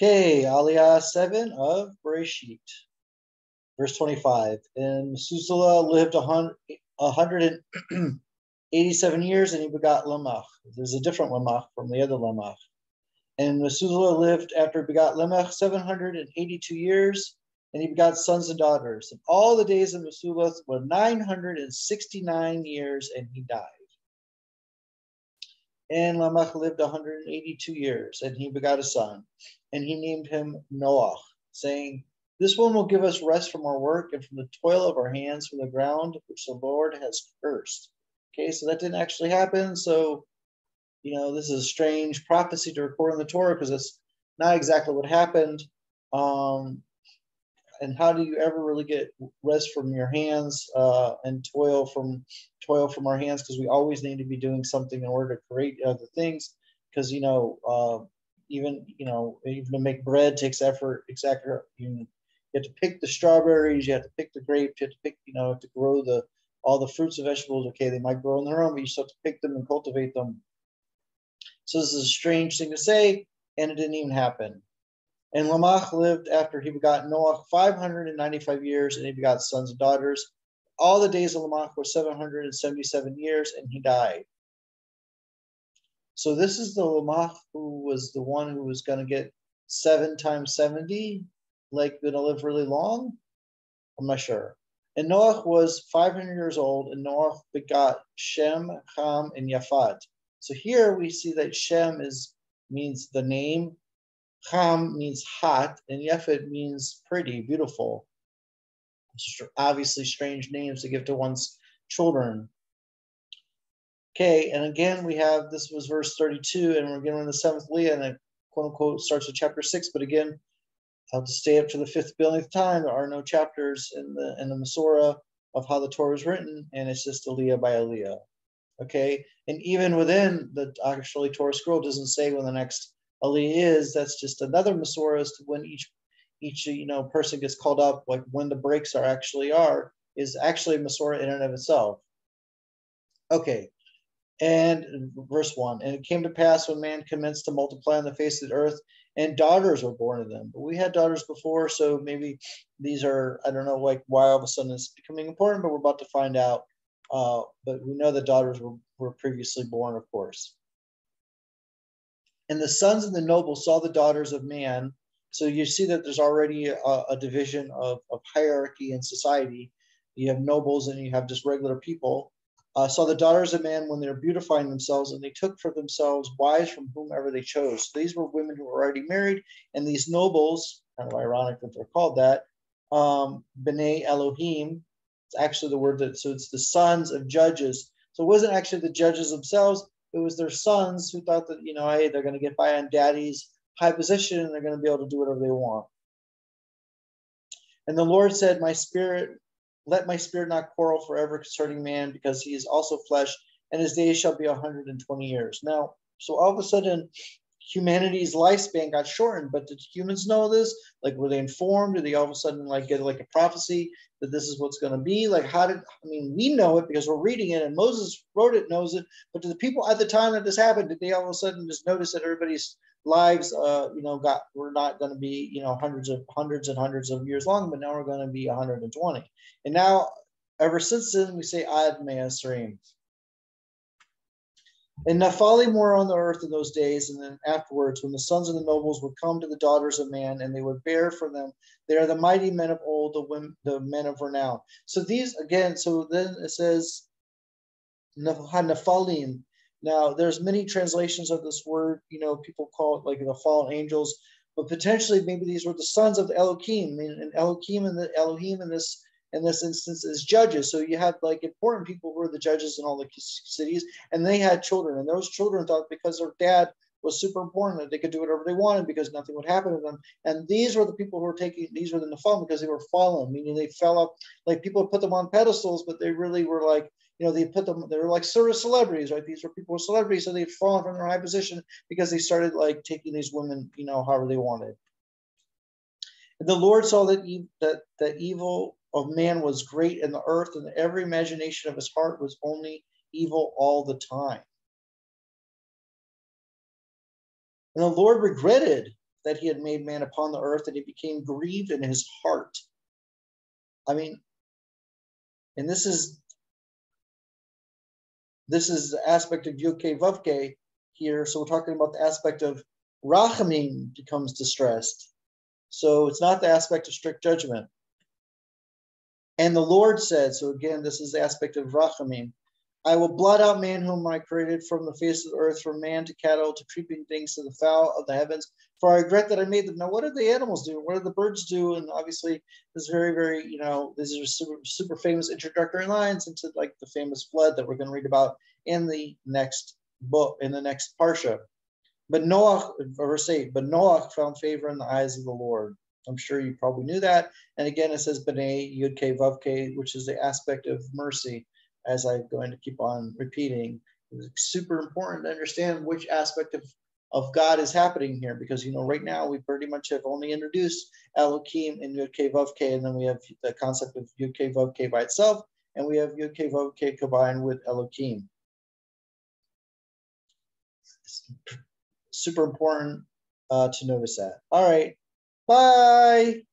Okay, aliyah 7 of Beresheet, verse 25. And Methuselah lived 187 years, and he begot Lamech. There's a different Lamech from the other Lamech. And Methuselah lived after he begot Lamech 782 years, and he begot sons and daughters. And all the days of Methuselah were 969 years, and he died. And Lamech lived 182 years, and he begot a son, and he named him Noah, saying, "This one will give us rest from our work and from the toil of our hands, from the ground which the Lord has cursed." Okay, so that didn't actually happen. So, this is a strange prophecy to record in the Torah because it's not exactly what happened. And how do you ever really get rest from your hands and toil from our hands? Because we always need to be doing something in order to create other things. Because even to make bread takes effort. Exactly, you have to pick the strawberries, you have to pick the grapes, you have to pick to grow all the fruits and vegetables. Okay, they might grow on their own, but you still have to pick them and cultivate them. So this is a strange thing to say, and it didn't even happen. And Lamech lived after he begot Noah 595 years, and he begot sons and daughters. All the days of Lamech were 777 years, and he died. So this is the Lamech who was the one who was going to get 7 times 70, like going to live really long? I'm not sure. And Noah was 500 years old, and Noah begot Shem, Ham, and Yafat. So here we see that Shem means the name, Ham means hot, and Yafet means pretty, beautiful. Obviously strange names to give to one's children. Okay, and again we have, this was verse 32, and we're getting in the 7th aliyah, and it quote unquote starts with chapter 6, but again, I'll have to stay up to the 5th billionth time. There are no chapters in the Masorah of how the Torah is written, and it's just aliyah by aliyah. Okay, and even within the actually Torah scroll doesn't say when the next aliyah is. That's just another Masorah as to when each person gets called up, like when the breaks is actually Masorah in and of itself. Okay, and verse 1, and it came to pass when man commenced to multiply on the face of the earth, and daughters were born to them. But we had daughters before, so maybe these are, I don't know, like why all of a sudden it's becoming important, but we're about to find out. But we know that daughters were previously born, of course. And the sons of the nobles saw the daughters of man. So you see that there's already a division of hierarchy in society. You have nobles and you have just regular people. Saw the daughters of man when they were beautifying themselves, and they took for themselves wives from whomever they chose. So these were women who were already married, and these nobles, kind of ironic that they're called that, B'nai Elohim. It's actually the word so it's the sons of judges. So it wasn't actually the judges themselves. It was their sons who thought that, hey, they're going to get by on daddy's high position and they're going to be able to do whatever they want. And the Lord said, let my spirit not quarrel forever concerning man, because he is also flesh, and his days shall be 120 years. Now, so all of a sudden, humanity's lifespan got shortened, but did humans know this? Like, were they informed? Did they all of a sudden get a prophecy that this is what's going to be? We know it because we're reading it, and Moses wrote it, knows it, but to the people at the time that this happened, did they all of a sudden just notice that everybody's lives, were not going to be, hundreds and hundreds of years long, but now we're going to be 120. And now, ever since then, we say Ad Me'asrim. And Naphtali were on the earth in those days, and then afterwards, when the sons of the nobles would come to the daughters of man, and they would bear for them, they are the mighty men of old, the men of renown. So these, again, so then it says, Nephalim. Now, there's many translations of this word, people call it like the fallen angels, but potentially maybe these were the sons of the Elohim. And Elohim and the Elohim in this instance is judges. So you had important people who were the judges in all the cities, and they had children, and those children thought because their dad was super important that they could do whatever they wanted because nothing would happen to them. And these were the people who were these were the Nephilim because they were fallen, meaning they fell up, like people put them on pedestals, but they really were they were like service celebrities, right? These were people with celebrities, so they'd fallen from their high position because they started taking these women, however they wanted. And the Lord saw that evil of man was great in the earth, and every imagination of his heart was only evil all the time. And the Lord regretted that he had made man upon the earth, and he became grieved in his heart. I mean, and this is the aspect of Yud-Kei Vav-Kei here. So we're talking about the aspect of Rachamim becomes distressed. So it's not the aspect of strict judgment. And the Lord said, so again, this is the aspect of Rachamim, I will blot out man whom I created from the face of the earth, from man to cattle to creeping things to the fowl of the heavens, for I regret that I made them. Now, what do the animals do? What do the birds do? And obviously, this very, very, these are super famous introductory lines into like the famous flood that we're going to read about in the next book, in the next parsha. But Noah, verse 8, but Noah found favor in the eyes of the Lord. I'm sure you probably knew that. And again, it says B'nai Yud-Kei Vav-Kei, which is the aspect of mercy, as I'm going to keep on repeating. It's super important to understand which aspect of God is happening here, because right now we pretty much have only introduced Elohim in Yud-Kei Vav-Kei, and then we have the concept of Yud-Kei Vav-Kei by itself, and we have Yud-Kei Vav-Kei combined with Elohim. Super important to notice that. All right, bye.